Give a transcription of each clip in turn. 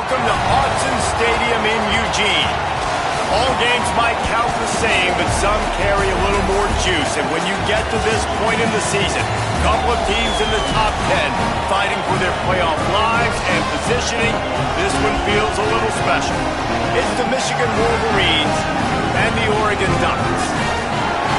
Welcome to Autzen Stadium in Eugene. All games might count the same, but some carry a little more juice. And when you get to this point in the season, a couple of teams in the top 10 fighting for their playoff lives and positioning, this one feels a little special. It's the Michigan Wolverines and the Oregon Ducks.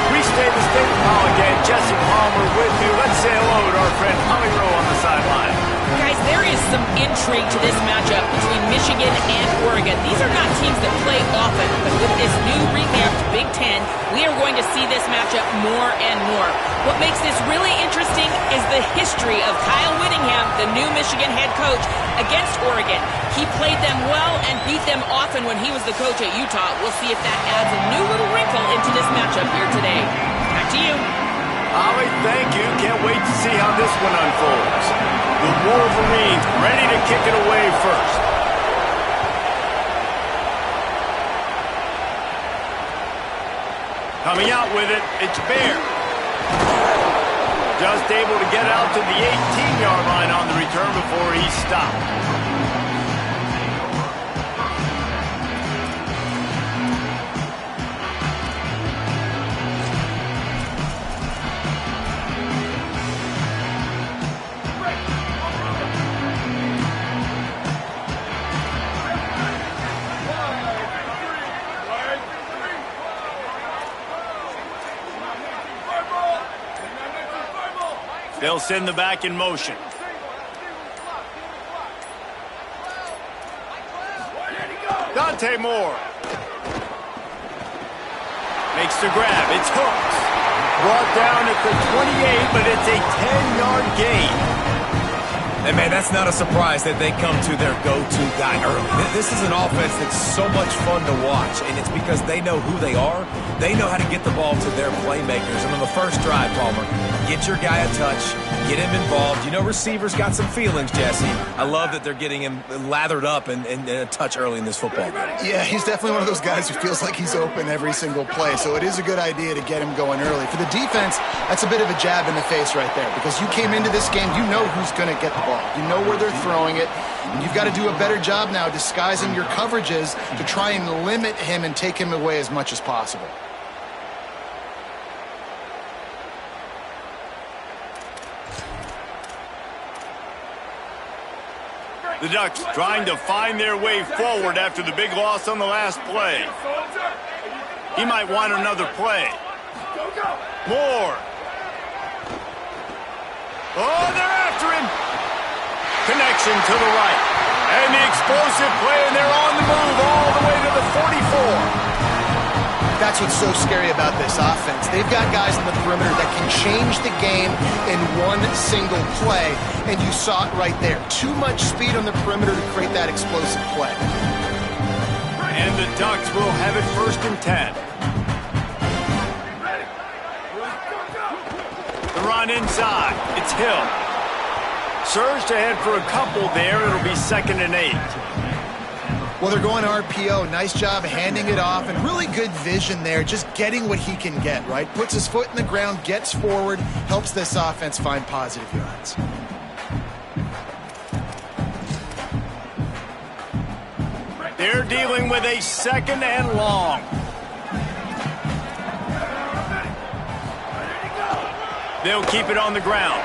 Reese Davis, David Pollack, and Jesse Palmer with you. Let's say hello to our friend Holly Rowe on the sideline. Guys, there is some intrigue to this matchup between Michigan and Oregon. These are not teams that play often, but with this new revamped Big Ten, we are going to see this matchup more and more. What makes this really interesting is the history of Kyle Whittingham, the new Michigan head coach, against Oregon. He played them well and beat them often when he was the coach at Utah. We'll see if that adds a new little wrinkle into this matchup here today. Back to you. Holly, thank you. Can't wait to see how this one unfolds. The Wolverines ready to kick it away first. Coming out with it, it's Bear. Just able to get out to the 18-yard line on the return before he stopped. They'll send the back in motion. Dante Moore. Makes the grab. It's hooked. Brought down at the 28, but it's a 10-yard gain. And, man, that's not a surprise that they come to their go-to guy early. This is an offense that's so much fun to watch, and it's because they know who they are. They know how to get the ball to their playmakers. And on the first drive, Palmer, get your guy a touch, get him involved. You know receivers got some feelings, Jesse. I love that they're getting him lathered up and a touch early in this football game. Yeah, he's definitely one of those guys who feels like he's open every single play, so it is a good idea to get him going early. For the defense, that's a bit of a jab in the face right there because you came into this game, you know who's going to get the ball. You know where they're throwing it, and you've got to do a better job now disguising your coverages to try and limit him and take him away as much as possible. The Ducks trying to find their way forward after the big loss on the last play. He might want another play. Moore. Oh, they're after him. Connection to the right. And the explosive play, and they're on the move all the way to the 44. That's what's so scary about this offense. They've got guys on the perimeter that can change the game in one single play, and you saw it right there. Too much speed on the perimeter to create that explosive play. And the Ducks will have it 1st and 10. The run inside. It's Hill. Surged ahead for a couple there. It'll be 2nd and 8. Well, they're going RPO. Nice job handing it off, and really good vision there, just getting what he can get, right? Puts his foot in the ground, gets forward, helps this offense find positive yards. They're dealing with a 2nd and long. They'll keep it on the ground.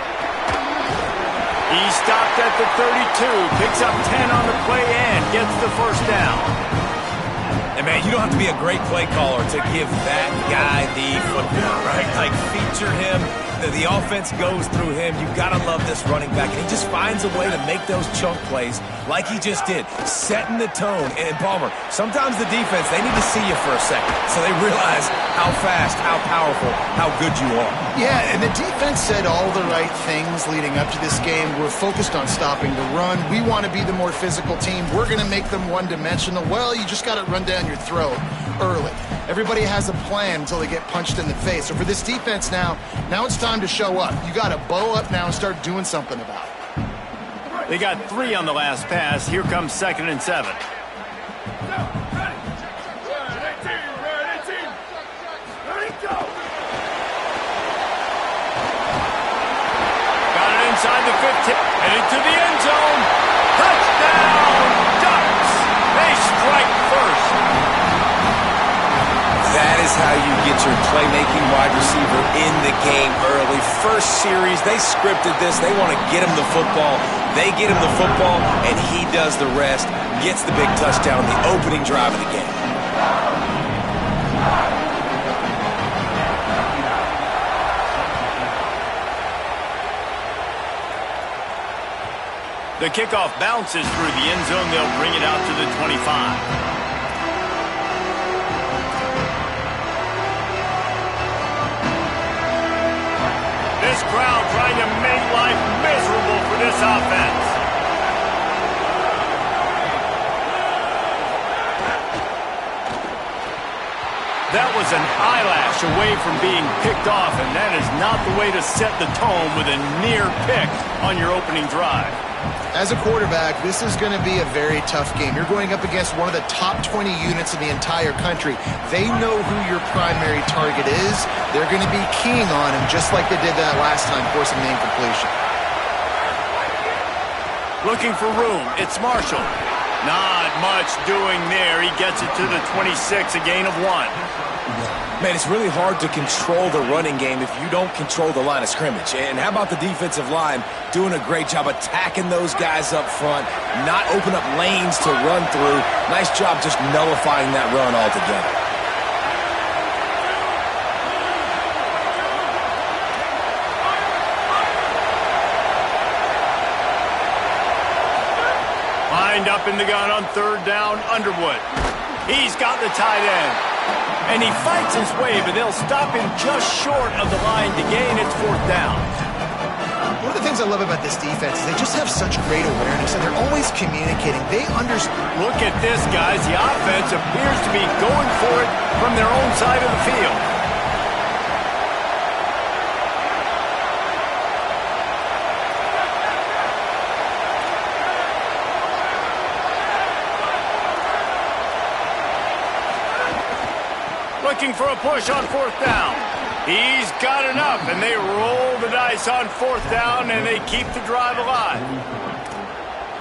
He stopped at the 32, picks up 10 on the play and gets the 1st down. And, man, you don't have to be a great play caller to give that guy the football, right? Like, feature him. The offense goes through him. You've got to love this running back. And he just finds a way to make those chunk plays like he just did, setting the tone. And, Palmer, sometimes the defense, they need to see you for a second so they realize how fast, how powerful, how good you are. Yeah, and the defense said all the right things leading up to this game. We're focused on stopping the run. We want to be the more physical team. We're going to make them one-dimensional. Well, you just got to run down your throat early. Everybody has a plan until they get punched in the face. So for this defense now it's time to show up. You got to bow up now and start doing something about it. They got 3 on the last pass. Here comes 2nd and 7. Got it inside the 15. Headed to the end zone. Touchdown, Ducks! is how you get your playmaking wide receiver in the game early. First series, they scripted this. They want to get him the football. They get him the football, and he does the rest. Gets the big touchdown on the opening drive of the game. The kickoff bounces through the end zone. They'll bring it out to the 25. This crowd trying to make life miserable for this offense. That was an eyelash away from being picked off, and that is not the way to set the tone with a near pick on your opening drive. As a quarterback, this is going to be a very tough game. You're going up against one of the top 20 units in the entire country. They know who your primary target is. They're going to be keying on him just like they did that last time, forcing the incompletion. Looking for room. It's Marshall. Not much doing there. He gets it to the 26, a gain of 1. Man, it's really hard to control the running game if you don't control the line of scrimmage. And how about the defensive line doing a great job attacking those guys up front, not open up lanes to run through. Nice job just nullifying that run altogether. Lined up in the gun on third down, Underwood. He's got the tight end. And he fights his way, but they'll stop him just short of the line to gain its fourth down. One of the things I love about this defense is they just have such great awareness, and they're always communicating. They understand. Look at this, guys. The offense appears to be going for it from their own side of the field. Looking for a push on fourth down. He's got enough, and they roll the dice on fourth down, and they keep the drive alive.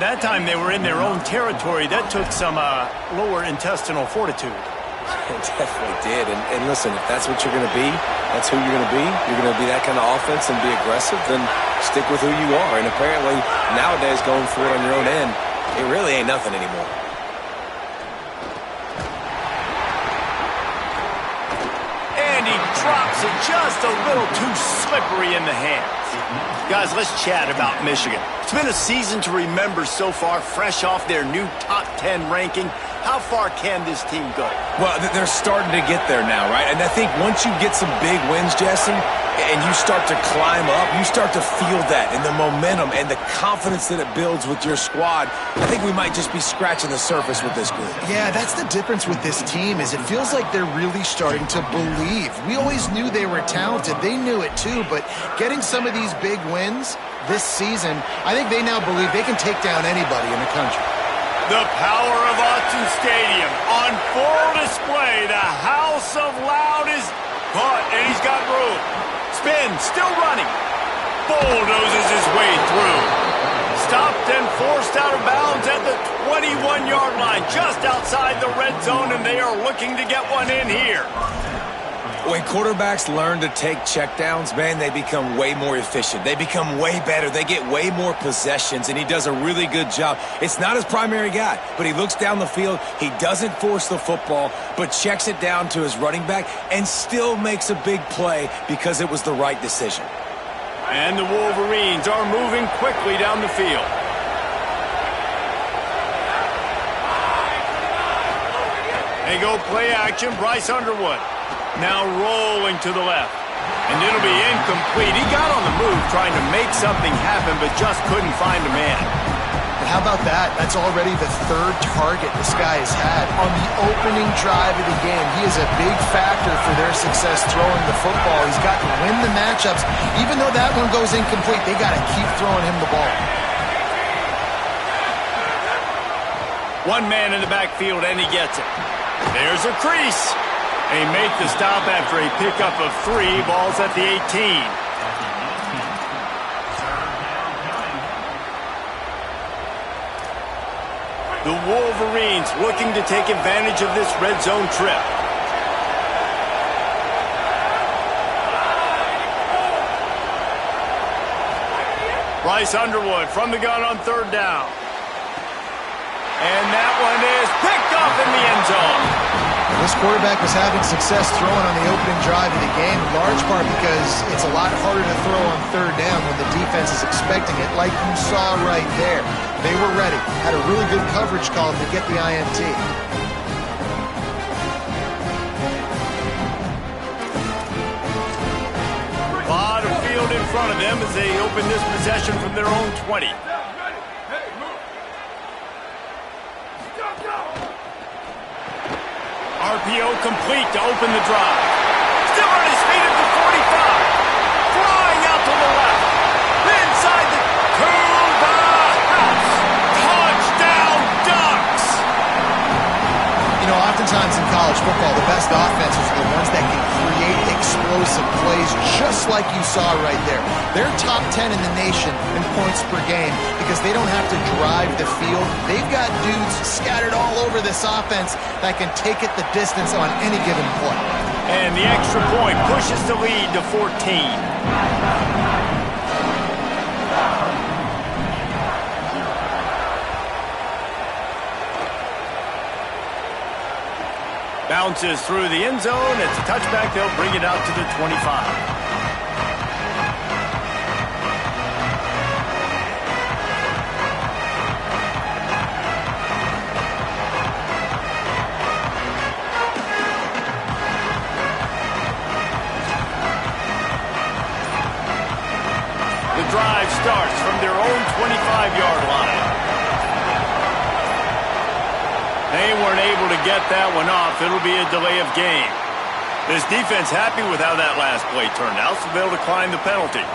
That time they were in their own territory. That took some lower intestinal fortitude. It definitely did. And listen, if that's what you're going to be, that's who you're going to be. You're going to be that kind of offense and be aggressive, then stick with who you are. And apparently, nowadays, going for it on your own end, it really ain't nothing anymore. Drops it just a little too slippery in the hands. Guys, let's chat about Michigan. It's been a season to remember so far, fresh off their new top 10 ranking. How far can this team go? Well, they're starting to get there now, right? And I think once you get some big wins, Jesse, and you start to climb up, you start to feel that and the momentum and the confidence that it builds with your squad. I think we might just be scratching the surface with this group. Yeah, that's the difference with this team is it feels like they're really starting to believe. We always knew they were talented. They knew it too, but getting some of these big wins this season, I think they now believe they can take down anybody in the country. The power of Autzen Stadium on full display. The house of loud is caught, and he's got room. Spin, still running. Bulldozes his way through. Stopped and forced out of bounds at the 21-yard line, just outside the red zone, and they are looking to get one in here. When quarterbacks learn to take checkdowns, man, they become way more efficient. They become way better. They get way more possessions, and he does a really good job. It's not his primary guy, but he looks down the field. He doesn't force the football, but checks it down to his running back and still makes a big play because it was the right decision. And the Wolverines are moving quickly down the field. They go play action, Bryce Underwood. Now rolling to the left. And it'll be incomplete. He got on the move trying to make something happen, but just couldn't find a man. But how about that? That's already the third target this guy has had on the opening drive of the game. He is a big factor for their success throwing the football. He's got to win the matchups. Even though that one goes incomplete, they got to keep throwing him the ball. One man in the backfield, and he gets it. There's a crease. They make the stop after a pickup of 3. Ball's at the 18. The Wolverines looking to take advantage of this red zone trip. Bryce Underwood from the gun on third down. And that one is picked off in the end zone. This quarterback was having success throwing on the opening drive of the game, in large part because it's a lot harder to throw on third down when the defense is expecting it, like you saw right there. They were ready, had a really good coverage call to get the INT. A lot of field in front of them as they open this possession from their own 20. RPO complete to open the drive. Still on his feet at the 45. Flying out to the left. Inside the to the house. Touchdown Ducks! You know, oftentimes in college football, the best offenses are the ones that can create explosive plays just like you saw right there. They're top 10 in the nation in points per game because they don't have to drive the field. They've got dudes scattered all over this offense that can take it the distance on any given play. And the extra point pushes the lead to 14. Bounces through the end zone. It's a touchback. They'll bring it out to the 25. The drive starts from their own 25-yard line. They weren't able to get that one off. It'll be a delay of game. This defense happy with how that last play turned out, so they'll decline the penalty.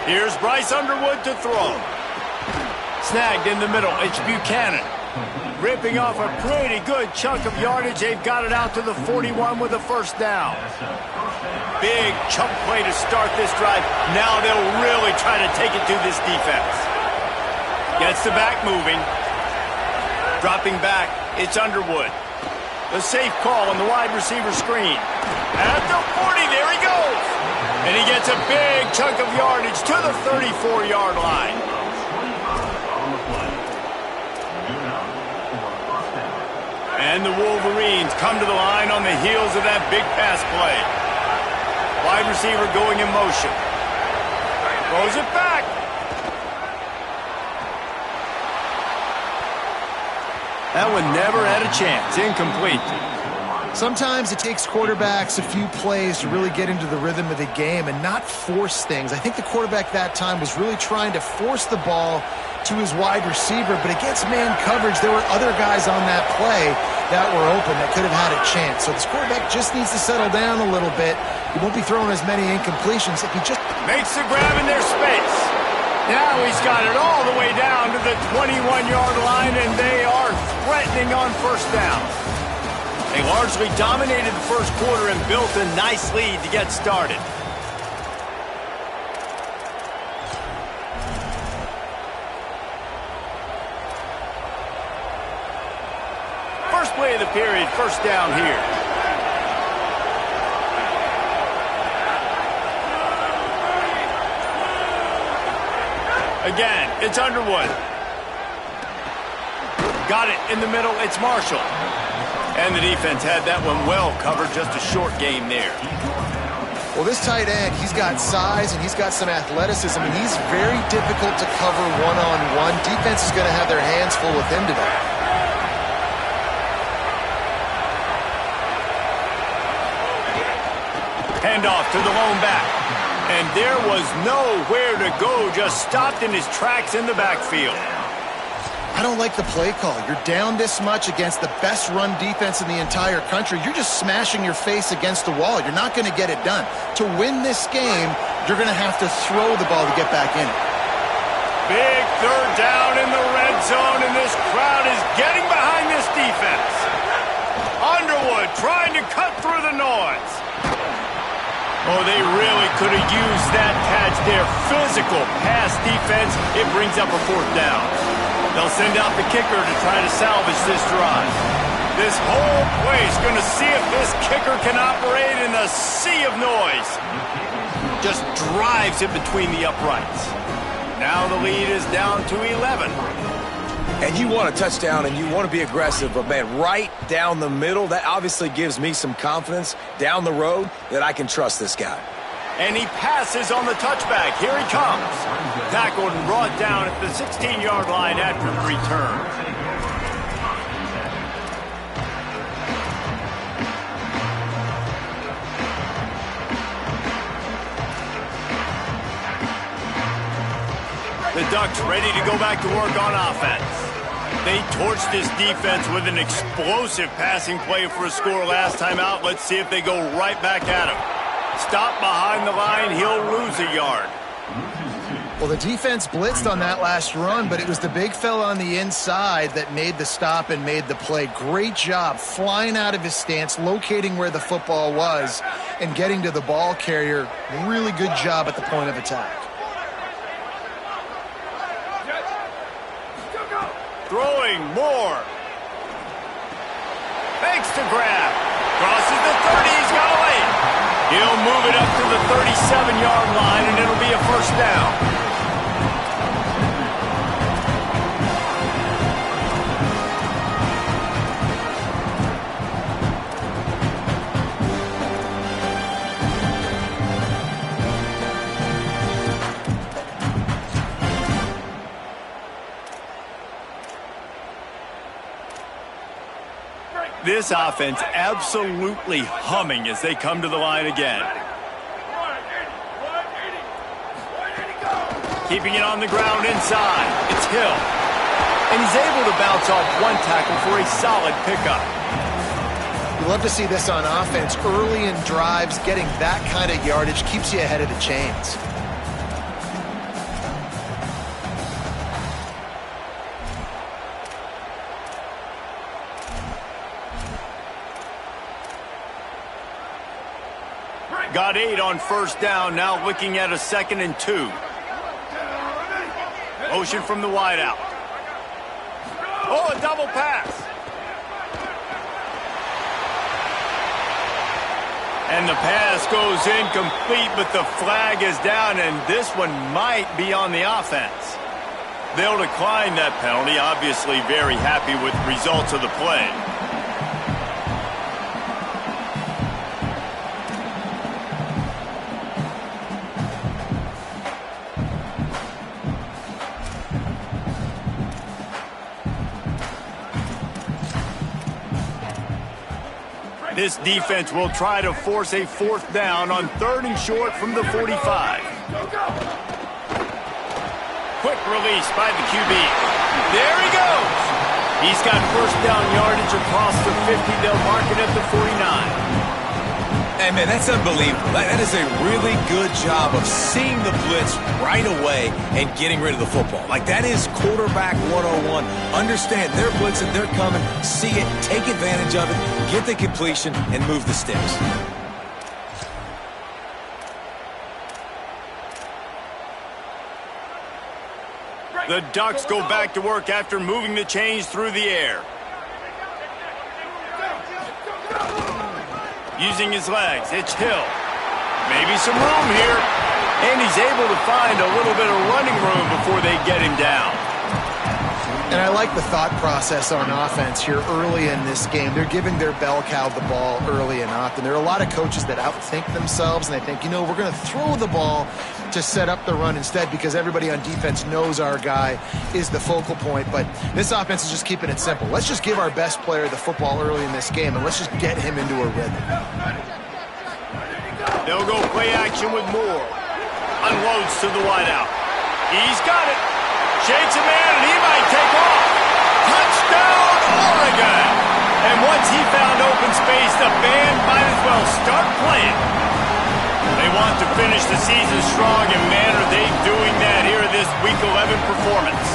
Here's Bryce Underwood to throw. Snagged in the middle. It's Buchanan. Ripping off a pretty good chunk of yardage. They've got it out to the 41 with a first down. Big chunk play to start this drive. Now they'll really try to take it to this defense. Gets the back moving. Dropping back. It's Underwood. The safe call on the wide receiver screen. At the 40, there he goes. And he gets a big chunk of yardage to the 34-yard line. And the Wolverines come to the line on the heels of that big pass play. Wide receiver going in motion. Throws it back. That one never had a chance. Incomplete. Sometimes it takes quarterbacks a few plays to really get into the rhythm of the game and not force things. I think the quarterback that time was really trying to force the ball to his wide receiver, but against man coverage, there were other guys on that play that were open that could have had a chance. So this quarterback just needs to settle down a little bit. He won't be throwing as many incompletions if he just makes the grab in their space. Now he's got it all the way down to the 21-yard line, and they are threatening on first down. They largely dominated the first quarter and built a nice lead to get started. First play of the period, first down here. Again, it's Underwood. Got it in the middle, it's Marshall. And the defense had that one well covered, just a short game there. Well, this tight end, he's got size and he's got some athleticism, and he's very difficult to cover one-on-one. Defense is going to have their hands full with him today. Handoff to the lone back. And there was nowhere to go, just stopped in his tracks in the backfield. I don't like the play call. You're down this much against the best run defense in the entire country. You're just smashing your face against the wall. You're not going to get it done. To win this game, you're going to have to throw the ball to get back in it. Big third down in the red zone, and this crowd is getting behind this defense. Underwood trying to cut through the noise. Oh, they really could have used that catch there. Physical pass defense. It brings up a fourth down. They'll send out the kicker to try to salvage this drive. This whole place going to see if this kicker can operate in a sea of noise. Just drives it between the uprights. Now the lead is down to 11. And you want a touchdown and you want to be aggressive, but man, right down the middle, that obviously gives me some confidence down the road that I can trust this guy. And he passes on the touchback. Here he comes. Tackled and brought down at the 16-yard line after the return. The Ducks ready to go back to work on offense. They torched this defense with an explosive passing play for a score last time out. Let's see if they go right back at him. Stop behind the line, he'll lose a yard. Well, the defense blitzed on that last run, but it was the big fella on the inside that made the stop and made the play. Great job flying out of his stance, locating where the football was, and getting to the ball carrier. Really good job at the point of attack. Throwing more. Thanks to grab. Crosses the 30. He's got a lane. He'll move it up to the 37-yard line, and it'll be a first down. This offense absolutely humming as they come to the line again. Keeping it on the ground inside. It's Hill. And he's able to bounce off one tackle for a solid pickup. You love to see this on offense. Early in drives, getting that kind of yardage keeps you ahead of the chains. Got 8 on first down, now looking at a 2nd and 2. Motion from the wideout. Oh, a double pass. And the pass goes incomplete, but the flag is down, and this one might be on the offense. They'll decline that penalty, obviously very happy with the results of the play. This defense will try to force a 4th down on 3rd and short from the 45. Quick release by the QB. There he goes. He's got first down yardage across the 50. They'll mark it at the 49. Hey, man, that's unbelievable. That is a really good job of seeing the blitz right away and getting rid of the football. Like, that is quarterback 101. Understand they're blitzing, they're coming, see it, take advantage of it, get the completion, and move the sticks. The Ducks go back to work after moving the chains through the air. Using his legs, it's Hill. Maybe some room here. And he's able to find a little bit of running room before they get him down. And I like the thought process on offense here early in this game. They're giving their bell cow the ball early and often. There are a lot of coaches that outthink themselves, and they think, you know, we're going to throw the ball to set up the run instead because everybody on defense knows our guy is the focal point. But this offense is just keeping it simple. Let's just give our best player the football early in this game, and let's just get him into a rhythm. They'll go play action with Moore. Unloads to the wideout. He's got it. Shakes a man, and he might take off. Touchdown, Oregon! And once he found open space, the band might as well start playing. They want to finish the season strong, and man, are they doing that here in this Week 11 performance.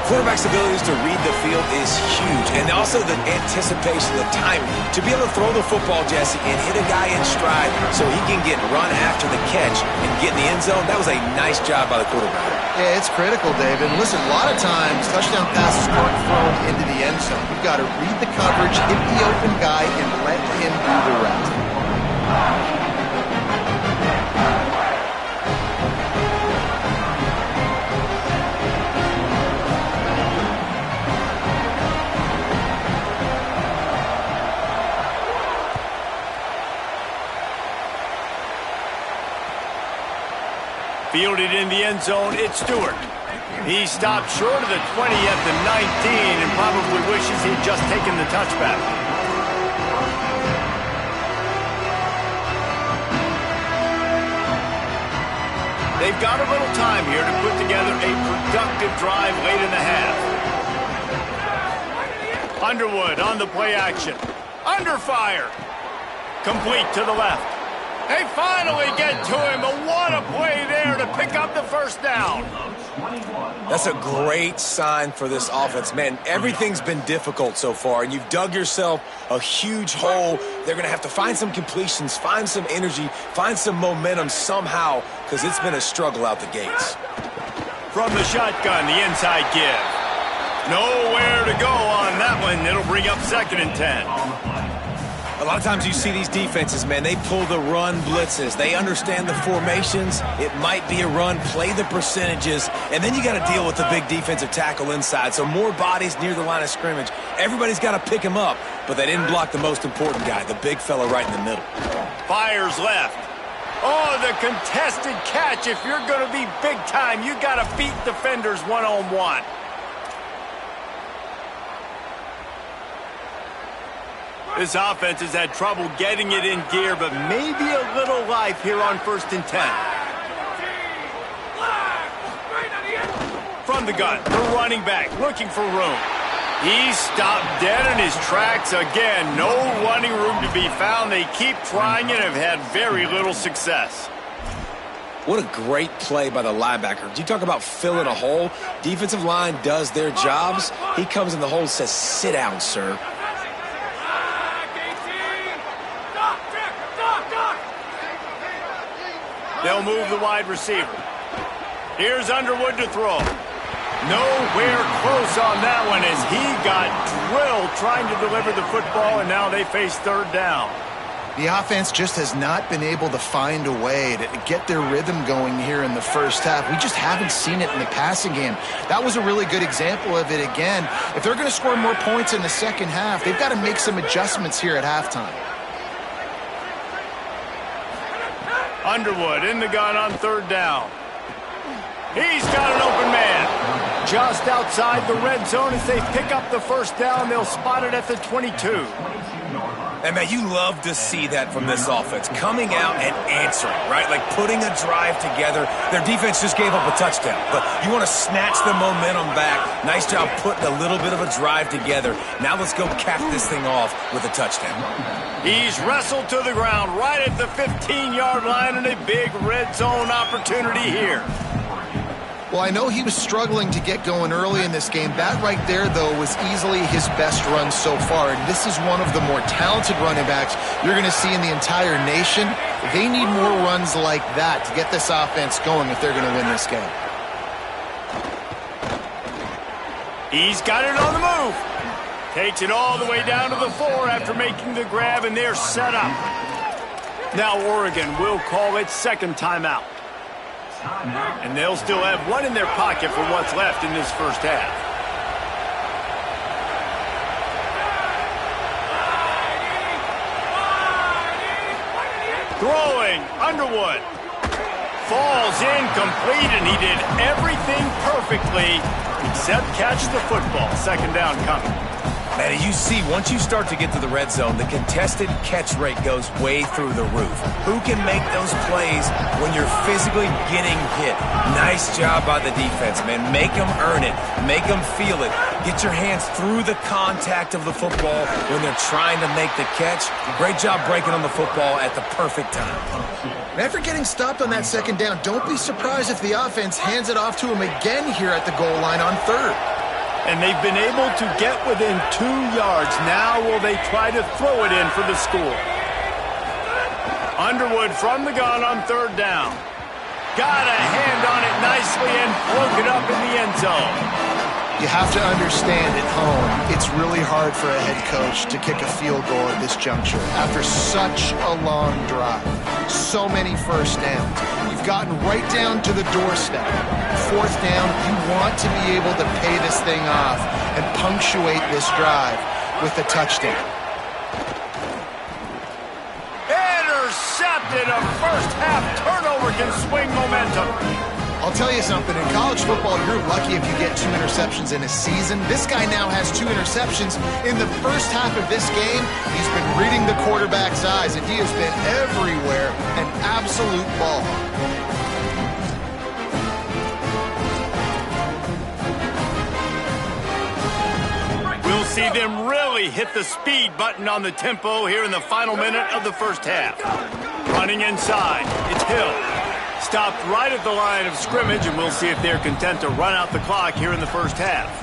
Quarterback's abilities to read the field is huge, and also the anticipation, the timing. To be able to throw the football, Jesse, and hit a guy in stride so he can get run after the catch and get in the end zone, that was a nice job by the quarterback. Yeah, it's critical, David. Listen, a lot of times, touchdown passes aren't thrown into the end zone. You've got to read the coverage, hit the open guy, and let him do the rest. Fielded in the end zone, it's Stewart. He stopped short of the 20 at the 19 and probably wishes he'd just taken the touchback. They've got a little time here to put together a productive drive late in the half. Underwood on the play action. Under fire. Complete to the left. They finally get to him, but what a play there to pick up the first down. That's a great sign for this offense. Man, everything's been difficult so far, and you've dug yourself a huge hole. They're going to have to find some completions, find some energy, find some momentum somehow, because it's been a struggle out the gates. From the shotgun, the inside give. Nowhere to go on that one. It'll bring up 2nd and 10. A lot of times you see these defenses, man, they pull the run blitzes. They understand the formations. It might be a run, play the percentages, and then you got to deal with the big defensive tackle inside. So more bodies near the line of scrimmage. Everybody's got to pick him up, but they didn't block the most important guy, the big fella right in the middle. Fires left. Oh, the contested catch. If you're going to be big time, you got to beat defenders one-on-one. This offense has had trouble getting it in gear, but maybe a little life here on 1st and 10. From the gun, the running back looking for room. He's stopped dead in his tracks again. No running room to be found. They keep trying and have had very little success. What a great play by the linebacker. You talk about filling a hole. Defensive line does their jobs. He comes in the hole and says, "Sit down, sir." They'll move the wide receiver. Here's Underwood to throw. Nowhere close on that one as he got drilled trying to deliver the football, and now they face 3rd down. The offense just has not been able to find a way to get their rhythm going here in the first half. We just haven't seen it in the passing game. That was a really good example of it again. If they're going to score more points in the second half, they've got to make some adjustments here at halftime. Underwood in the gun on 3rd down. He's got an open man. Just outside the red zone as they pick up the first down. They'll spot it at the 22. And, man, you love to see that from this offense. Coming out and answering, right? Like putting a drive together. Their defense just gave up a touchdown. But you want to snatch the momentum back. Nice job putting a little bit of a drive together. Now let's go cap this thing off with a touchdown. He's wrestled to the ground right at the 15-yard line and a big red zone opportunity here. Well, I know he was struggling to get going early in this game. That right there, though, was easily his best run so far. And this is one of the more talented running backs you're going to see in the entire nation. They need more runs like that to get this offense going if they're going to win this game. He's got it on the move. Takes it all the way down to the 4 after making the grab, and they're set up. Now Oregon will call its 2nd timeout. And they'll still have one in their pocket for what's left in this first half. Throwing, Underwood. Falls incomplete, and he did everything perfectly except catch the football. 2nd down coming. Man, you see, once you start to get to the red zone, the contested catch rate goes way through the roof. Who can make those plays when you're physically getting hit? Nice job by the defense, man. Make them earn it. Make them feel it. Get your hands through the contact of the football when they're trying to make the catch. Great job breaking on the football at the perfect time. And after getting stopped on that 2nd down, don't be surprised if the offense hands it off to him again here at the goal line on 3rd. And they've been able to get within 2 yards. Now will they try to throw it in for the score? Underwood from the gun on 3rd down. Got a hand on it nicely and broke it up in the end zone. You have to understand at home, it's really hard for a head coach to kick a field goal at this juncture. After such a long drive, so many first downs, you've gotten right down to the doorstep. 4th down, you want to be able to pay this thing off and punctuate this drive with a touchdown. Intercepted! A first-half turnover can swing momentum. I'll tell you something, in college football, you're lucky if you get 2 interceptions in a season. This guy now has 2 interceptions. In the first half of this game, he's been reading the quarterback's eyes, and he has been everywhere, an absolute ball. We'll see them really hit the speed button on the tempo here in the final minute of the first half. Running inside, it's Hill. Stopped right at the line of scrimmage, and we'll see if they're content to run out the clock here in the first half.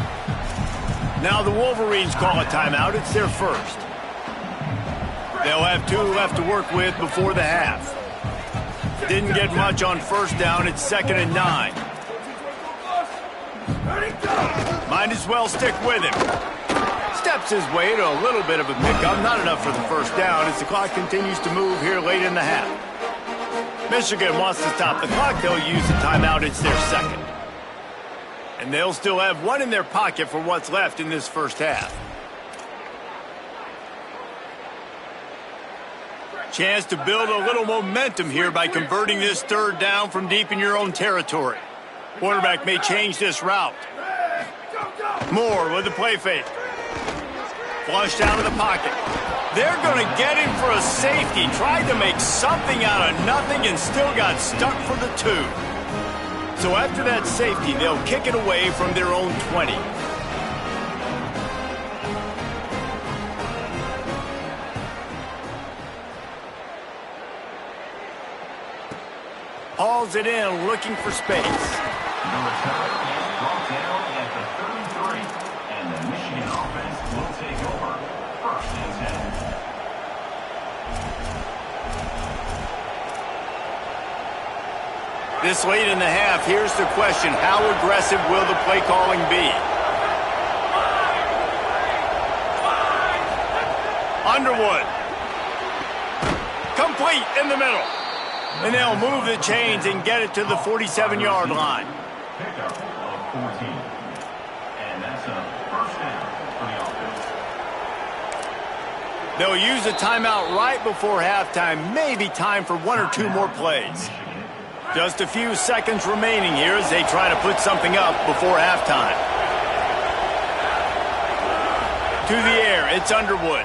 Now the Wolverines call a timeout. It's their first. They'll have 2 left to work with before the half. Didn't get much on 1st down. It's 2nd and 9. Might as well stick with him. Steps his way to a little bit of a pickup. Not enough for the 1st down as the clock continues to move here late in the half. Michigan wants to stop the clock. They'll use the timeout. It's their 2nd. And they'll still have 1 in their pocket for what's left in this first half. Chance to build a little momentum here by converting this 3rd down from deep in your own territory. Quarterback may change this route. Moore with the play fake. Flushed out of the pocket. They're going to get him for a safety. Tried to make something out of nothing and still got stuck for the 2. So after that safety, they'll kick it away from their own 20. Hauls it in, looking for space. The return is brought down at the 33, and the Michigan offense will take over 1st and 10. This late in the half, here's the question. How aggressive will the play calling be? Underwood. Complete in the middle. And they'll move the chains and get it to the 47-yard line. Pickup of 14. And that's a 1st down for the offense. They'll use a timeout right before halftime. Maybe time for 1 or 2 more plays. Just a few seconds remaining here as they try to put something up before halftime. To the air, it's Underwood.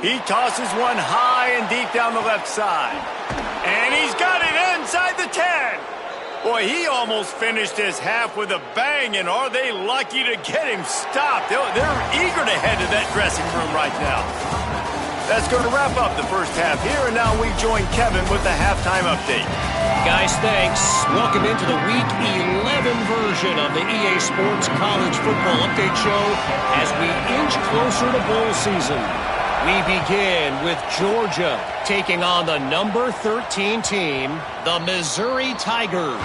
He tosses one high and deep down the left side. And he's got it inside the 10. Boy, he almost finished his half with a bang, and are they lucky to get him stopped? They're eager to head to that dressing room right now. That's going to wrap up the first half here, and now we join Kevin with the halftime update. Guys, thanks. Welcome into the Week 11 version of the EA Sports College Football Update Show as we inch closer to bowl season. We begin with Georgia taking on the number 13 team, the Missouri Tigers.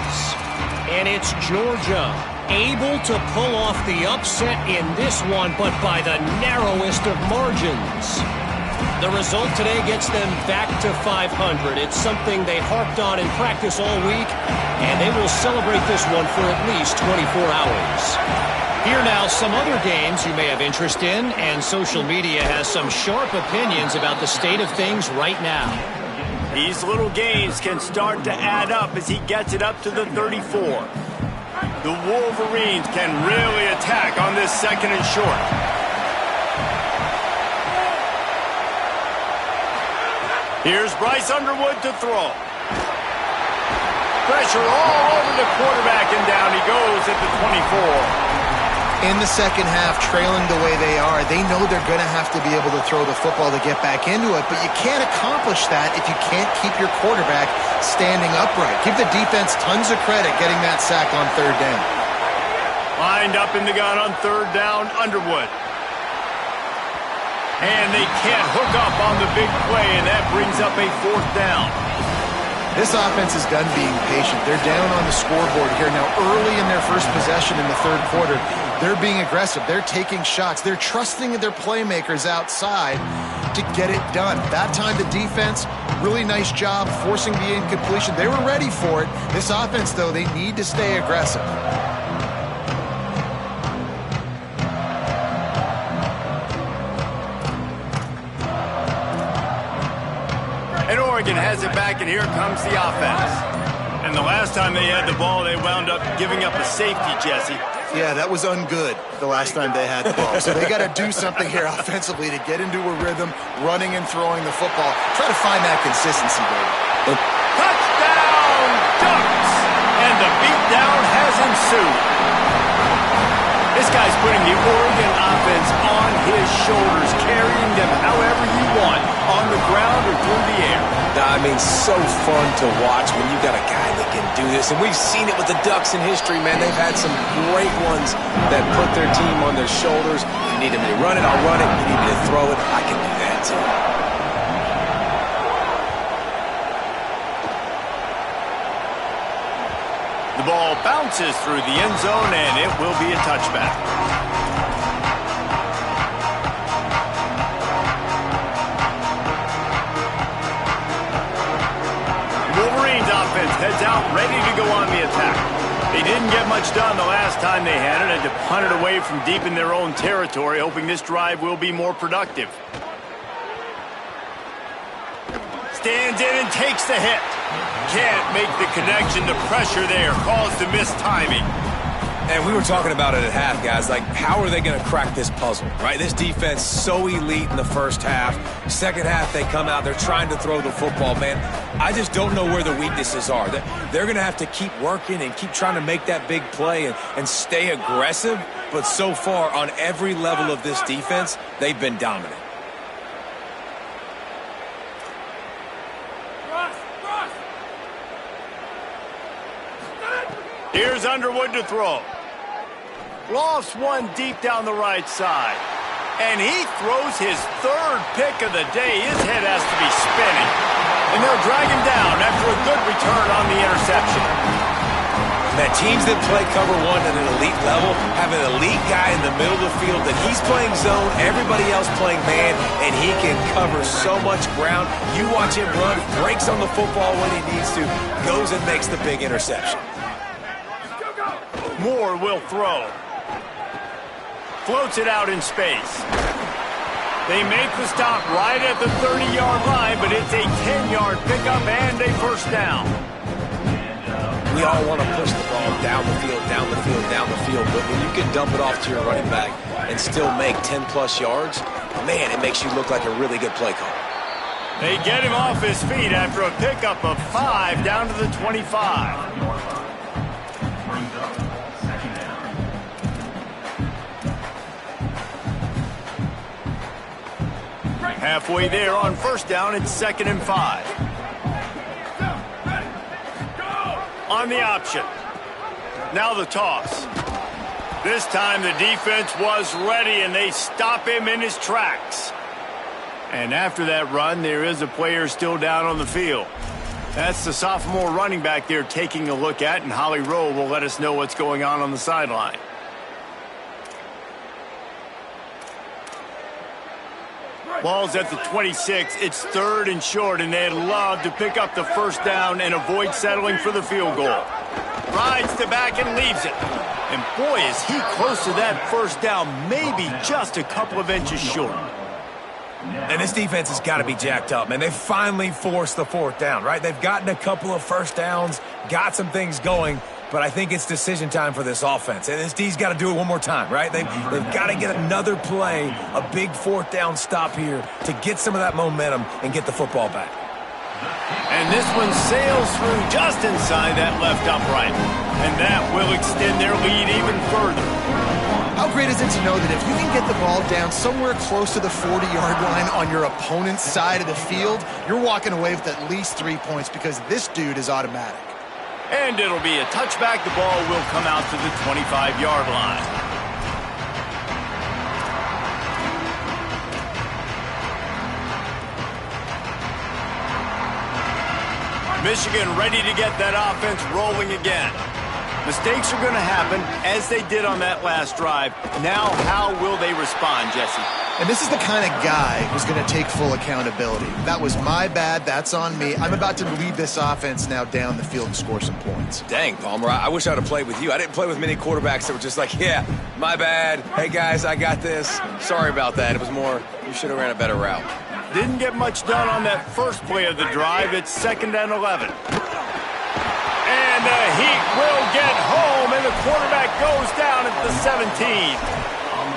And it's Georgia able to pull off the upset in this one, but by the narrowest of margins. The result today gets them back to 500. It's something they harped on in practice all week, and they will celebrate this one for at least 24 hours. Here now, some other games you may have interest in, and social media has some sharp opinions about the state of things right now. These little gains can start to add up as he gets it up to the 34. The Wolverines can really attack on this 2nd and short. Here's Bryce Underwood to throw. Pressure all over the quarterback, and down he goes at the 24. In the second half, trailing the way they are, they know they're going to have to be able to throw the football to get back into it, but you can't accomplish that if you can't keep your quarterback standing upright. Give the defense tons of credit getting that sack on 3rd down. Lined up in the gun on third down, Underwood. And they can't hook up on the big play, and that brings up a fourth down. This offense is done being patient. They're down on the scoreboard here. Now, early in their first possession in the third quarter, they're being aggressive. They're taking shots. They're trusting their playmakers outside to get it done. That time, the defense, really nice job forcing the incompletion. They were ready for it. This offense, though, they need to stay aggressive. And Oregon has it back, and here comes the offense. And the last time they had the ball, they wound up giving up a safety, Jesse. Yeah, that was ungood the last time they had the ball. So they got to do something here offensively to get into a rhythm, running and throwing the football. Try to find that consistency, baby. Touchdown, Ducks! And the beatdown has ensued. This guy's putting the Oregon offense on his shoulders, carrying them however you want, on the ground or through the air. I mean, so fun to watch when you got a guy that can do this. And we've seen it with the Ducks in history, man. They've had some great ones that put their team on their shoulders. You need me to run it, I'll run it. You need me to throw it, I can do that too. The ball bounces through the end zone, and it will be a touchback. Wolverines offense heads out, ready to go on the attack. They didn't get much done the last time they had it, had to punt it away from deep in their own territory, hoping this drive will be more productive. Stands in and takes the hit. Can't make the connection. The pressure there caused the missed timing. And we were talking about it at half, guys. Like, how are they going to crack this puzzle, right? This defense so elite in the first half. Second half, they come out. They're trying to throw the football, man. I just don't know where the weaknesses are. They're going to have to keep working and keep trying to make that big play and stay aggressive. But so far, on every level of this defense, they've been dominant. Here's Underwood to throw. Lofts one deep down the right side. And he throws his third pick of the day. His head has to be spinning. And they'll drag him down after a good return on the interception. Man, teams that play cover one at an elite level have an elite guy in the middle of the field that he's playing zone, everybody else playing man, and he can cover so much ground. You watch him run, he breaks on the football when he needs to, goes and makes the big interception. Moore will throw. Floats it out in space. They make the stop right at the 30-yard line, but it's a 10-yard pickup and a first down. We all want to push the ball down the field, down the field, down the field, but when you can dump it off to your running back and still make 10-plus yards, man, it makes you look like a really good play caller. They get him off his feet after a pickup of 5 down to the 25. Halfway there on first down, it's 2nd and 5. On the option. Now the toss. This time the defense was ready, and they stop him in his tracks. And after that run, there is a player still down on the field. That's the sophomore running back they're taking a look at, and Holly Rowe will let us know what's going on the sideline. Ball's at the 26. It's 3rd and short, and they'd love to pick up the first down and avoid settling for the field goal. Rides the back and leaves it. And boy, is he close to that first down, maybe just a couple of inches short. And this defense has got to be jacked up, man. They finally forced the 4th down, right? They've gotten a couple of first downs, got some things going, but I think it's decision time for this offense. And this D's got to do it one more time, right? They've got to get another play, a big 4th down stop here to get some of that momentum and get the football back. And this one sails through just inside that left upright. And that will extend their lead even further. How great is it to know that if you can get the ball down somewhere close to the 40-yard line on your opponent's side of the field, you're walking away with at least 3 points because this dude is automatic. And it'll be a touchback. The ball will come out to the 25-yard line. Michigan ready to get that offense rolling again. Mistakes are going to happen, as they did on that last drive. Now, how will they respond, Jesse? And this is the kind of guy who's going to take full accountability. That was my bad. That's on me. I'm about to lead this offense now down the field and score some points. Dang, Palmer, I wish I would have played with you. I didn't play with many quarterbacks that were just like, yeah, my bad. Hey, guys, I got this. Sorry about that. It was more, you should have ran a better route. Didn't get much done on that first play of the drive. It's 2nd and 11. And the Heat will get home, and the quarterback goes down at the 17.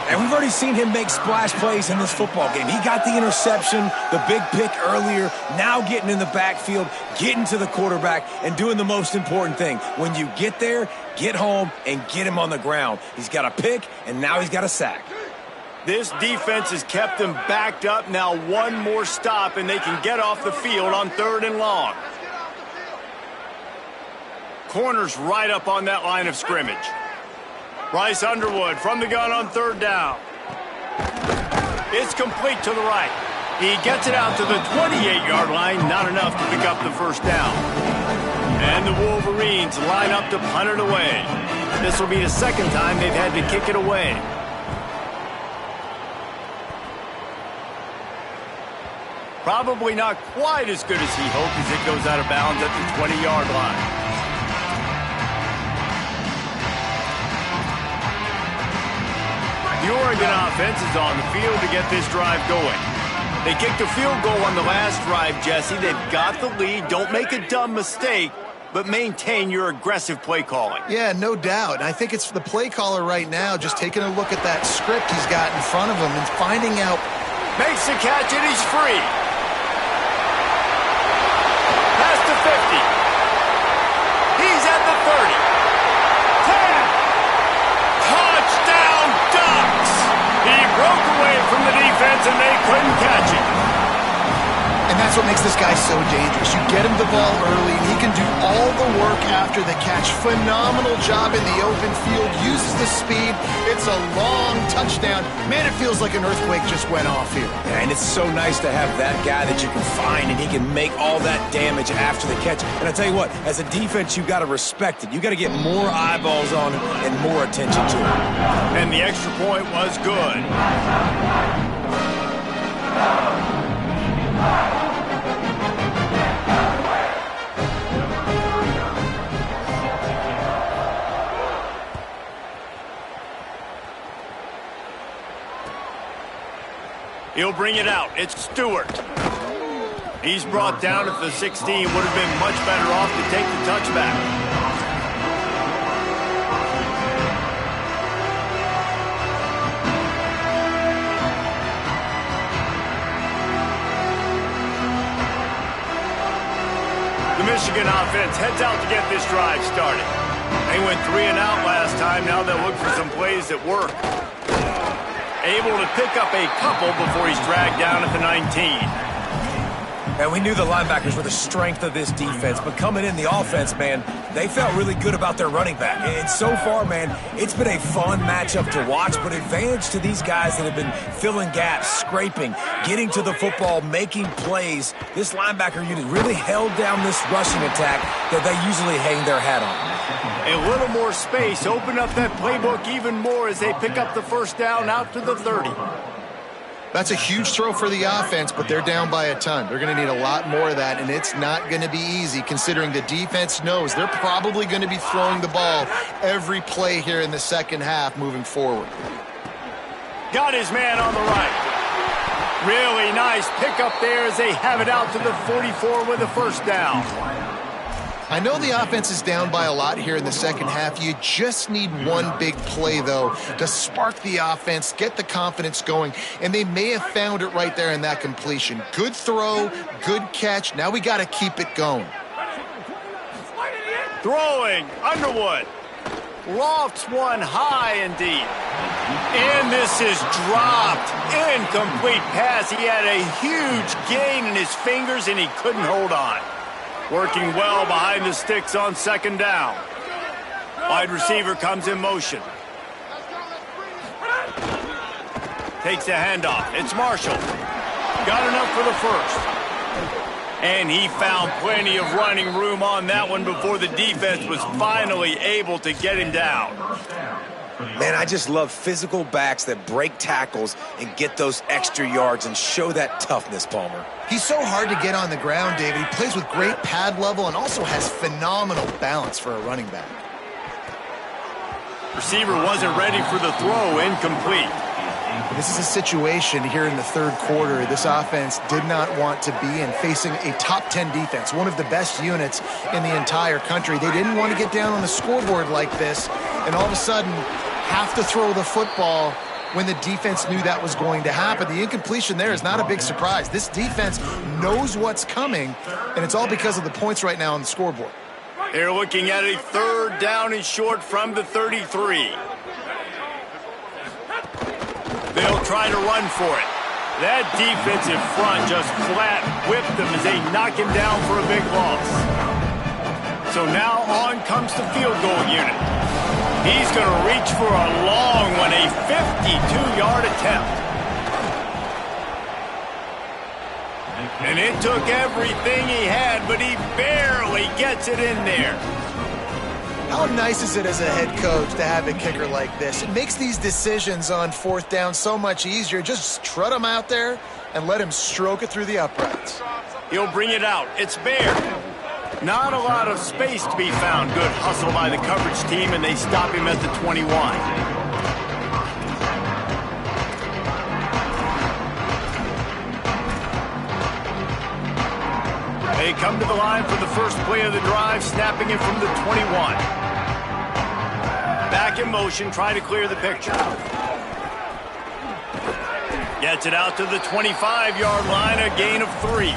And we've already seen him make splash plays in this football game. He got the interception, the big pick earlier, now getting in the backfield, getting to the quarterback, and doing the most important thing. When you get there, get home, and get him on the ground. He's got a pick, and now he's got a sack. This defense has kept them backed up. Now one more stop, and they can get off the field on 3rd and long. Corners right up on that line of scrimmage. Bryce Underwood from the gun on 3rd down. It's complete to the right. He gets it out to the 28-yard line. Not enough to pick up the 1st down. And the Wolverines line up to punt it away. This will be the 2nd time they've had to kick it away. Probably not quite as good as he hoped as it goes out of bounds at the 20-yard line. The Oregon offense is on the field to get this drive going. They kicked a field goal on the last drive, Jesse. They've got the lead. Don't make a dumb mistake, but maintain your aggressive play calling. Yeah, no doubt. I think it's the play caller right now just taking a look at that script he's got in front of him and finding out. Makes the catch, and he's free. Past the 50. He's at the 30. 10. Touchdown, Ducks! He broke away from the defense, and they couldn't catch him. And that's what makes this guy so dangerous. You get him the ball early, and he can do all the work after the catch. Phenomenal job in the open field. Uses the speed. It's a long touchdown. Man, it feels like an earthquake just went off here. Yeah, and it's so nice to have that guy that you can find, and he can make all that damage after the catch. And I tell you what, as a defense, you got to respect it. You got to get more eyeballs on him and more attention to him. And the extra point was good. He'll bring it out. It's Stewart. He's brought down at the 16. Would have been much better off to take the touchback. The Michigan offense heads out to get this drive started. They went 3 and out last time. Now they'll look for some plays that work. Able to pick up a couple before he's dragged down at the 19. And we knew the linebackers were the strength of this defense, but coming in the offense, man, they felt really good about their running back. And so far, man, it's been a fun matchup to watch, but advantage to these guys that have been filling gaps, scraping, getting to the football, making plays. This linebacker unit really held down this rushing attack that they usually hang their hat on. A little more space, open up that playbook even more as they pick up the 1st down out to the 30. That's a huge throw for the offense, but they're down by a ton. They're going to need a lot more of that, and it's not going to be easy considering the defense knows they're probably going to be throwing the ball every play here in the second half moving forward. Got his man on the right. Really nice pickup there as they have it out to the 44 with a 1st down. I know the offense is down by a lot here in the second half. You just need one big play, though, to spark the offense, get the confidence going, and they may have found it right there in that completion. Good throw, good catch. Now we got to keep it going. Throwing, Underwood. Lofts one high and deep. And this is dropped. Incomplete pass. He had a huge gain in his fingers, and he couldn't hold on. Working well behind the sticks on second down. Wide receiver comes in motion. Takes a handoff. It's Marshall. Got enough for the first. And he found plenty of running room on that one before the defense was finally able to get him down. Man, I just love physical backs that break tackles and get those extra yards and show that toughness, Palmer. He's so hard to get on the ground, David. He plays with great pad level and also has phenomenal balance for a running back. Receiver wasn't ready for the throw, incomplete. This is a situation here in the third quarter this offense did not want to be in, facing a top 10 defense, one of the best units in the entire country. They didn't want to get down on the scoreboard like this and all of a sudden have to throw the football when the defense knew that was going to happen. The incompletion there is not a big surprise. This defense knows what's coming, and it's all because of the points right now on the scoreboard. They're looking at a third down and short from the 33. They'll try to run for it. That defensive front just flat whipped them as they knock him down for a big loss. So now on comes the field goal unit. He's going to reach for a long one, a 52-yard attempt. And it took everything he had, but he barely gets it in there. How nice is it as a head coach to have a kicker like this? It makes these decisions on fourth down so much easier. Just trot him out there and let him stroke it through the uprights. He'll bring it out. It's bare. Not a lot of space to be found. Good hustle by the coverage team, and they stop him at the 21. They come to the line for the first play of the drive, snapping it from the 21. Back in motion, try to clear the picture. Gets it out to the 25-yard line, a gain of 3.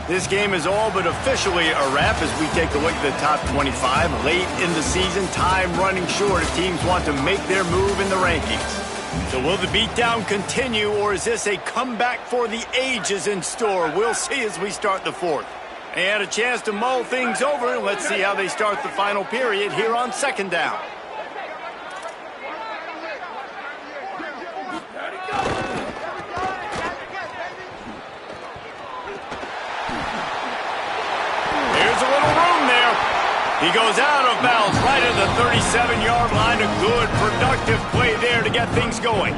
This game is all but officially a wrap as we take a look at the top 25. Late in the season, time running short as teams want to make their move in the rankings. So will the beatdown continue, or is this a comeback for the ages in store? We'll see as we start the fourth. And a chance to mull things over. Let's see how they start the final period here on second down. There's a little room there. He goes out of bounds right at the 37-yard line. A good, productive play there to get things going.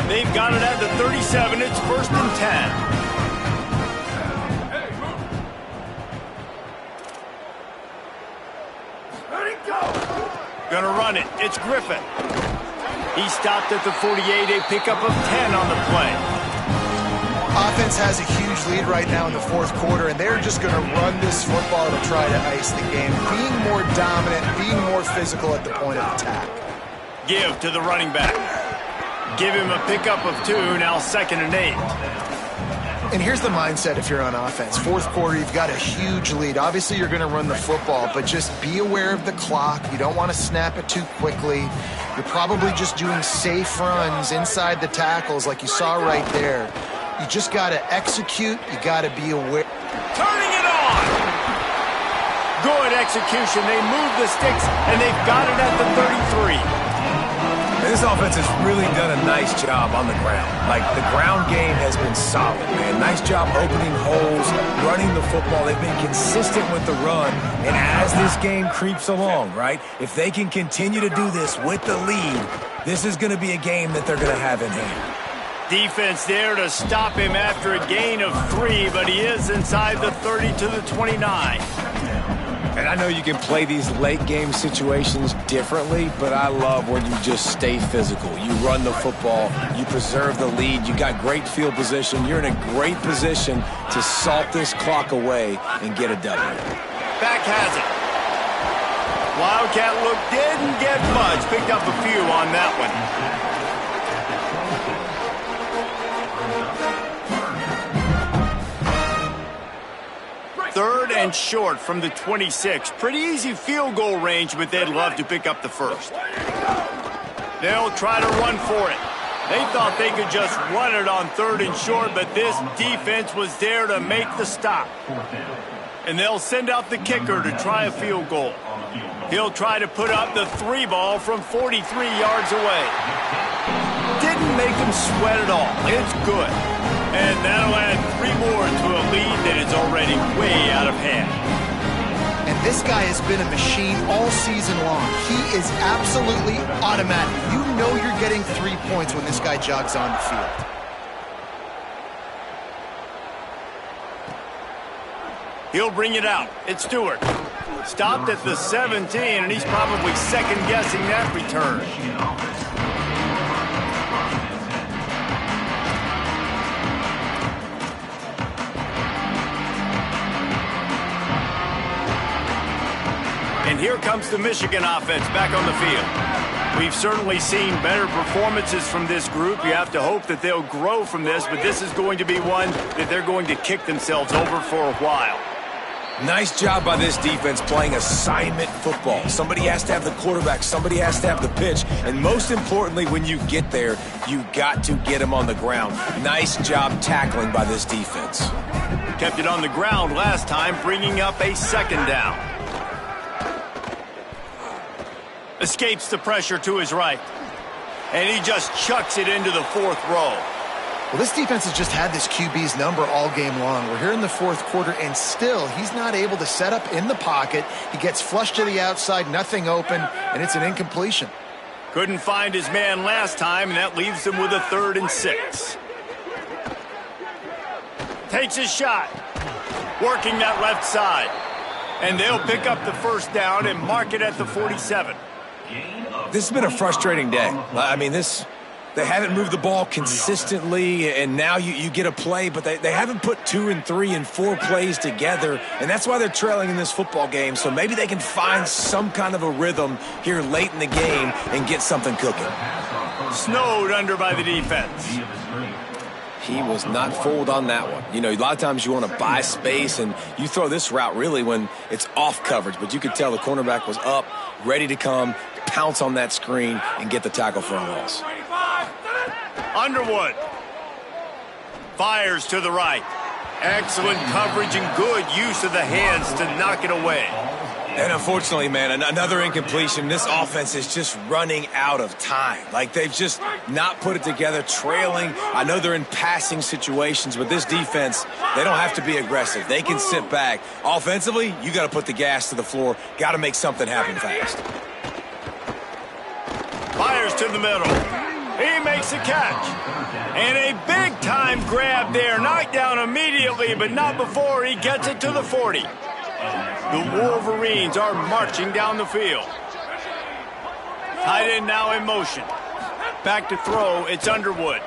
They've got it at the 37. It's first and 10. Gonna run it. It's Griffin. He stopped at the 48. A pickup of 10 on the play. Offense has a huge lead right now in the fourth quarter, and they're just going to run this football to try to ice the game. Being more dominant, being more physical at the point of attack. Give to the running back. Give him a pickup of 2, now second and 8. And here's the mindset if you're on offense. Fourth quarter, you've got a huge lead. Obviously, you're going to run the football, but just be aware of the clock. You don't want to snap it too quickly. You're probably just doing safe runs inside the tackles like you saw right there. You just got to execute. You got to be aware. Turning it on! Good execution. They move the sticks, and they've got it at the 33. And this offense has really done a nice job on the ground. Like, the ground game has been solid, man. Nice job opening holes, running the football. They've been consistent with the run. And as this game creeps along, right, if they can continue to do this with the lead, this is going to be a game that they're going to have in hand. Defense there to stop him after a gain of 3, but he is inside the 30 to the 29. And I know you can play these late game situations differently, but I love when you just stay physical. You run the football, you preserve the lead, you got great field position, you're in a great position to salt this clock away and get a W. Back has it. Wildcat look didn't get much, picked up a few on that one. Third and short from the 26. Pretty easy field goal range, but they'd love to pick up the first. They'll try to run for it. They thought they could just run it on 3rd and short, but this defense was there to make the stop. And they'll send out the kicker to try a field goal. He'll try to put up the 3 ball from 43 yards away. Didn't make him sweat at all. It's good. And that'll add 3 more to a lead that is already way out of hand. And this guy has been a machine all season long. He is absolutely automatic. You know you're getting 3 points when this guy jogs on the field. He'll bring it out. It's Stewart. Stopped at the 17, and he's probably second-guessing that return. And here comes the Michigan offense back on the field. We've certainly seen better performances from this group. You have to hope that they'll grow from this, but this is going to be one that they're going to kick themselves over for a while. Nice job by this defense playing assignment football. Somebody has to have the quarterback. Somebody has to have the pitch. And most importantly, when you get there, you got to get them on the ground. Nice job tackling by this defense. Kept it on the ground last time, bringing up a 2nd down. Escapes the pressure to his right. And he just chucks it into the 4th row. Well, this defense has just had this QB's number all game long. We're here in the 4th quarter, and still he's not able to set up in the pocket. He gets flushed to the outside, nothing open, and it's an incompletion. Couldn't find his man last time, and that leaves him with a 3rd and 6. Takes his shot. Working that left side. And they'll pick up the 1st down and mark it at the 47. This has been a frustrating day. I mean, they haven't moved the ball consistently, and now you get a play, but they haven't put 2 and 3 and 4 plays together, and that's why they're trailing in this football game. So maybe they can find some kind of a rhythm here late in the game and get something cooking. Snowed under by the defense. He was not fooled on that one. You know, a lot of times you want to buy space, and you throw this route really when it's off coverage, but you could tell the cornerback was up, ready to come, pounce on that screen, and get the tackle for a loss. Underwood fires to the right. Excellent coverage and good use of the hands to knock it away. And unfortunately, man, another incompletion. This offense is just running out of time. Like, they've just not put it together, trailing. I know they're in passing situations, but this defense, they don't have to be aggressive. They can sit back. Offensively, you got to put the gas to the floor. Got to make something happen fast. Fires to the middle. He makes a catch. And a big-time grab there. Knocked down immediately, but not before he gets it to the 40. The Wolverines are marching down the field. Tight end now in motion. Back to throw, it's Underwood.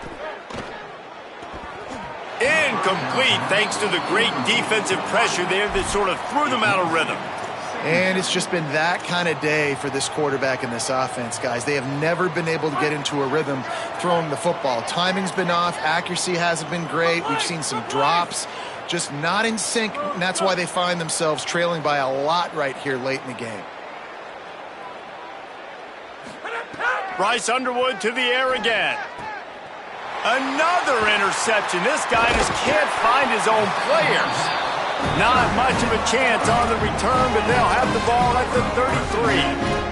Incomplete thanks to the great defensive pressure there that sort of threw them out of rhythm. And it's just been that kind of day for this quarterback and this offense, guys. They have never been able to get into a rhythm throwing the football. Timing's been off. Accuracy hasn't been great. We've seen some drops. Just not in sync, and that's why they find themselves trailing by a lot right here late in the game. Bryce Underwood to the air again. Another interception. This guy just can't find his own players. Not much of a chance on the return, but they'll have the ball at the 33.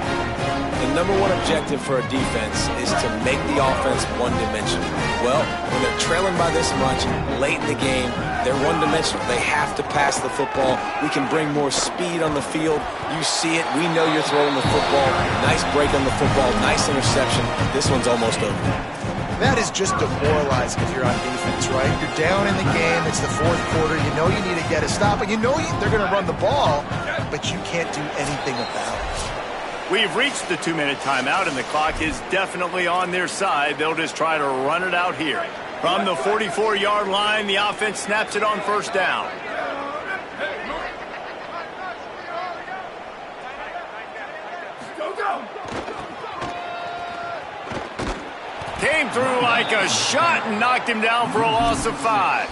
The number one objective for a defense is to make the offense one-dimensional. Well, when they're trailing by this much late in the game, they're one-dimensional. They have to pass the football. We can bring more speed on the field. You see it. We know you're throwing the football. Nice break on the football. Nice interception. This one's almost over. That is just demoralizing if you're on defense, right? You're down in the game. It's the 4th quarter. You know you need to get a stop, and you know they're going to run the ball, but you can't do anything about it. We've reached the 2-minute timeout, and the clock is definitely on their side. They'll just try to run it out here. From the 44-yard line, the offense snaps it on 1st down. Came through like a shot and knocked him down for a loss of 5.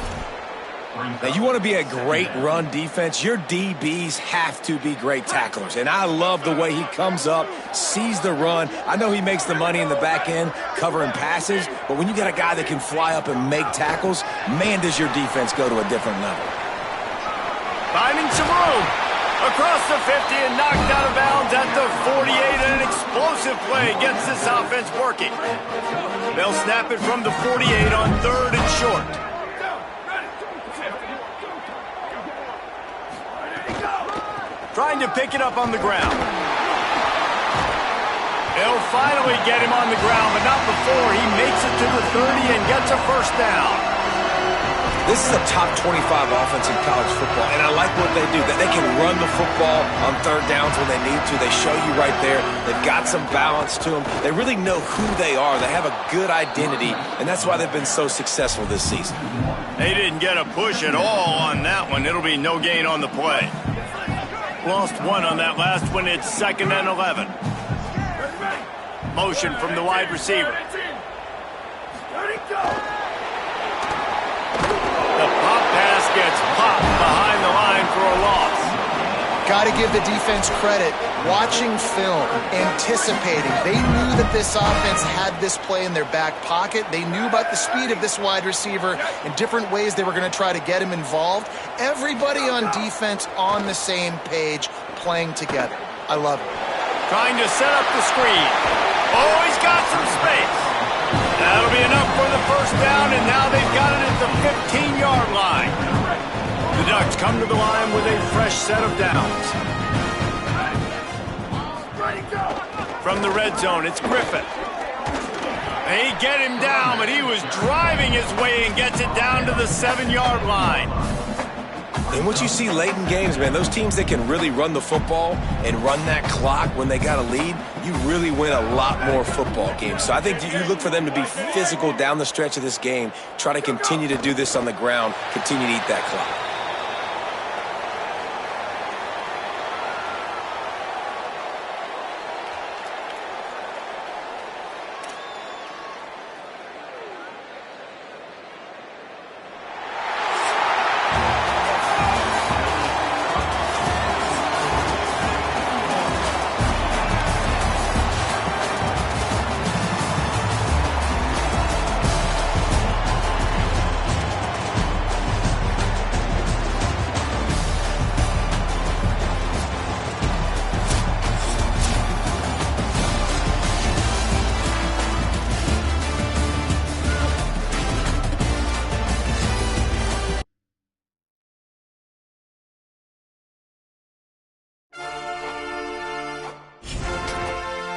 Now, you want to be a great run defense, your DBs have to be great tacklers. And I love the way he comes up, sees the run. I know he makes the money in the back end covering passes, but when you got a guy that can fly up and make tackles, man, does your defense go to a different level. Finding some room. Across the 50 and knocked out of bounds at the 48. And an explosive play gets this offense working. They'll snap it from the 48 on 3rd and short. Trying to pick it up on the ground. They'll finally get him on the ground, but not before he makes it to the 30 and gets a first down. This is a top 25 offense in college football, and I like what they do. That they can run the football on 3rd downs when they need to. They show you right there. They've got some balance to them. They really know who they are. They have a good identity, and that's why they've been so successful this season. They didn't get a push at all on that one. It'll be no gain on the play. Lost one on that last one. It's 2nd and 11. Motion from the wide receiver. The pop pass gets popped behind the line for a loss. Got to give the defense credit. Watching film, anticipating. They knew that this offense had this play in their back pocket. They knew about the speed of this wide receiver and different ways they were going to try to get him involved. Everybody on defense on the same page, playing together. I love it. Trying to set up the screen. Oh, he's got some space. That'll be enough for the first down, and now they've got it at the 15-yard line. The Ducks come to the line with a fresh set of downs. From the red zone, it's Griffin. They get him down, but he was driving his way and gets it down to the 7-yard line. And what you see late in games, man, those teams that can really run the football and run that clock when they got a lead, you really win a lot more football games. So I think you look for them to be physical down the stretch of this game, try to continue to do this on the ground, continue to eat that clock.